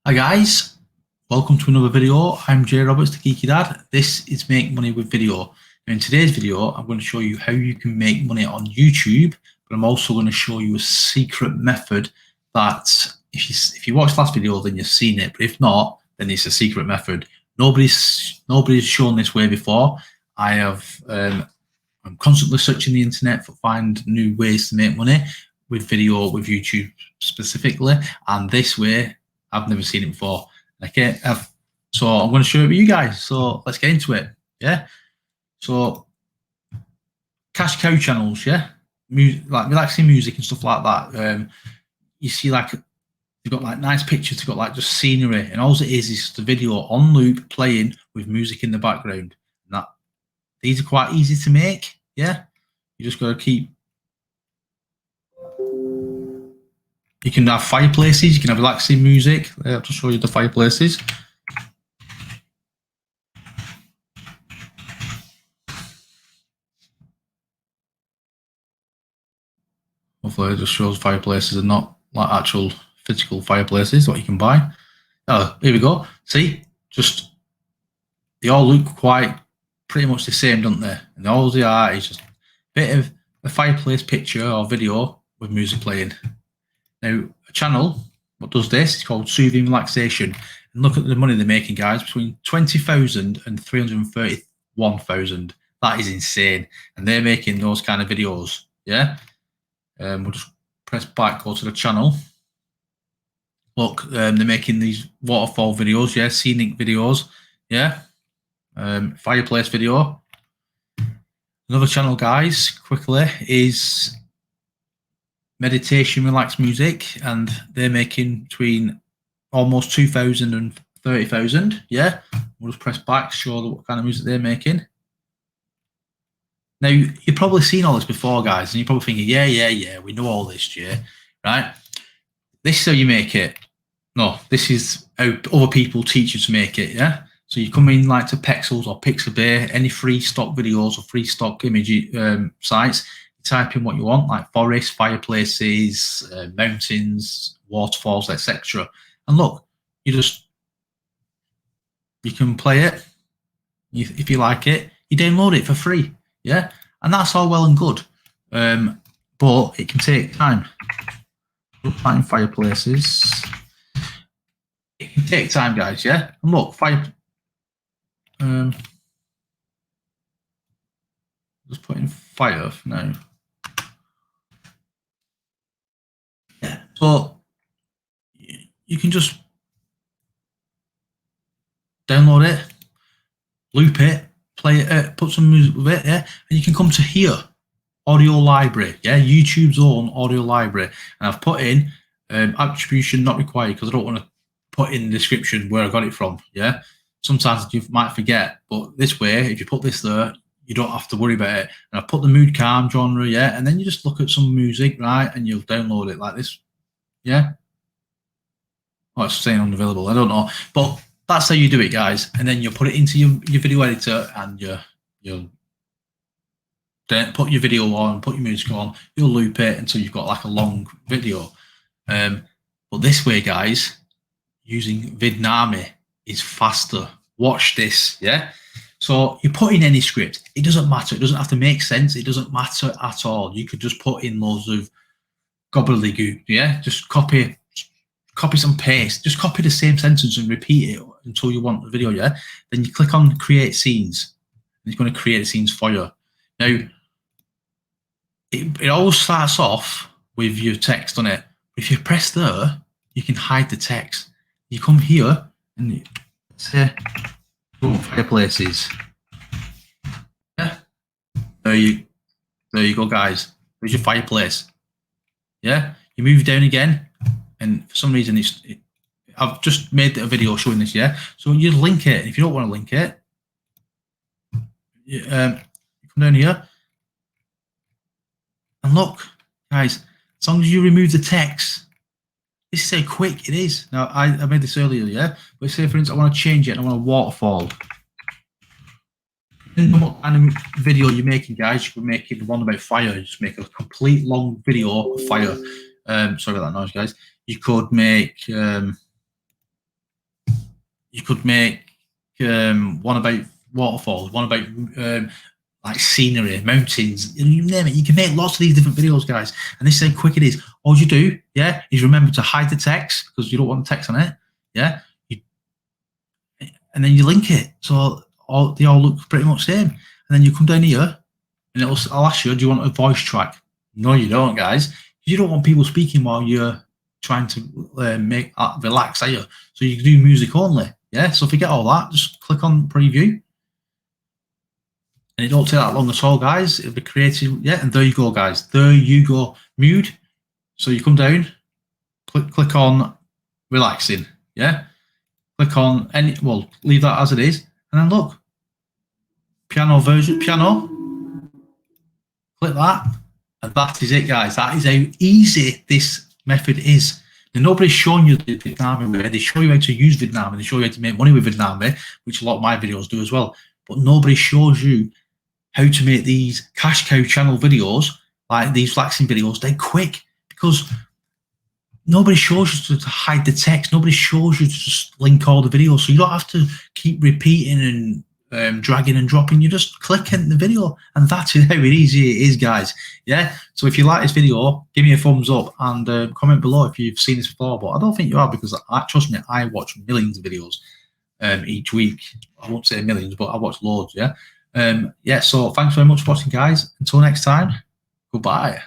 Hi guys, welcome to another video. I'm Jay Roberts, the Geeky Dad. This is Make Money with Video. Now in today's video, I'm going to show you how you can make money on YouTube, but I'm also going to show you a secret method that if you watched last video, then you've seen it, but if not, then it's a secret method. Nobody's shown this way before. I'm constantly searching the internet for find new ways to make money with video, with YouTube specifically, and this way I've never seen it before. So I'm going to show it with you guys. So let's get into it. Yeah. So cash cow channels. Yeah. Like relaxing music and stuff like that. You see, like you've got like nice pictures. You've got like just scenery, and all it is just a video on loop playing with music in the background. And these are quite easy to make. Yeah. You just got to keep. You can have fireplaces, you can have relaxing music. I'll just show you the fireplaces. Hopefully it just shows fireplaces and not like actual physical fireplaces, what you can buy. Oh, here we go. See, they all look quite pretty much the same, don't they? And all they are is just a bit of a fireplace picture or video with music playing. Now, a channel, what does this? It's called Soothing Relaxation. And look at the money they're making, guys, between 20,000 and 331,000. That is insane. And they're making those kind of videos, yeah? We'll just press back, go to the channel. Look, they're making these waterfall videos, yeah? Scenic videos, yeah? Fireplace video. Another channel, guys, quickly, is meditation relaxed music, and they're making between almost 2,000 and 30,000. Yeah, we'll just press back, show what kind of music they're making. Now you've probably seen all this before, guys, and you're probably thinking, yeah, we know all this, yeah, right? This is how you make it. No, this is how other people teach you to make it. Yeah, so you come in like to Pexels or Pixabay, any free stock videos or free stock image sites. Type in what you want, like forests, fireplaces, mountains, waterfalls, etc. And look, you can play it. If you like it, you download it for free. Yeah, and that's all well and good, but it can take time. Find fireplaces. It can take time, guys. Yeah, and look, just put in fire for now. Yeah, so you can just download it, loop it, play it, put some music with it, yeah, and you can come to here, audio library, yeah, YouTube's own audio library, and I've put in attribution not required because I don't want to put in the description where I got it from, yeah. Sometimes you might forget, but this way, if you put this there, you don't have to worry about it. And I put the mood calm genre, yeah, and then you just look at some music, right, and you'll download it like this, yeah. Oh, it's saying unavailable, I don't know, but that's how you do it, guys. And then you put it into your video editor, and you'll then put your video on, put your music on, you'll loop it until you've got like a long video. But this way, guys, using Vidnami is faster. Watch this, yeah? So you put in any script. It doesn't matter. It doesn't have to make sense. It doesn't matter at all. You could just put in loads of gobbledygook, yeah? Just copy some paste. Just copy the same sentence and repeat it until you want the video, yeah? Then you click on create scenes. And it's going to create scenes for you. Now, it always starts off with your text on it. If you press there, you can hide the text. You come here and say, fireplaces. Yeah? There you go, guys. There's your fireplace. Yeah? You move down again, and for some reason I've just made a video showing this, yeah? So you link it. If you don't want to link it, you come down here, and look, guys, as long as you remove the text, this is how quick it is. Now, I made this earlier, yeah? But say, for instance, I want to change it and I want a waterfall. Depending on what kind of video you're making, guys, you could make it one about fire. Just make a complete long video of fire. Sorry about that noise, guys. You could make you could make one about waterfalls, one about like scenery, mountains, you name it. You can make lots of these different videos, guys. And this is how quick it is. All you do, yeah, is remember to hide the text because you don't want the text on it, yeah. And then you link it, so they all look pretty much the same. And then you come down here, and I'll ask you, do you want a voice track? No, you don't, guys. You don't want people speaking while you're trying to make relax, are you? So you can do music only, yeah. So forget all that. Just click on preview. And it don't take that long at all, guys. It'll be creative, yeah. And there you go, guys. There you go. Mood. So you come down, click on relaxing, yeah. Click on any. Well, leave that as it is, and then look, piano version, piano. Click that, and that is it, guys. That is how easy this method is. Now, nobody's showing you the Vidnami way. They show you how to use Vidnami. They show you how to make money with Vidnami, which a lot of my videos do as well. But nobody shows you how to make these cash cow channel videos, like these relaxing videos. They're quick because nobody shows you to hide the text. Nobody shows you to just link all the videos. So you don't have to keep repeating and dragging and dropping. You just click in the video, and that's how easy it is, guys. Yeah. So if you like this video, give me a thumbs up and comment below if you've seen this before. But I don't think you have, because trust me, I watch millions of videos each week. I won't say millions, but I watch loads. Yeah. Yeah, so thanks very much for watching, guys. Until next time, goodbye.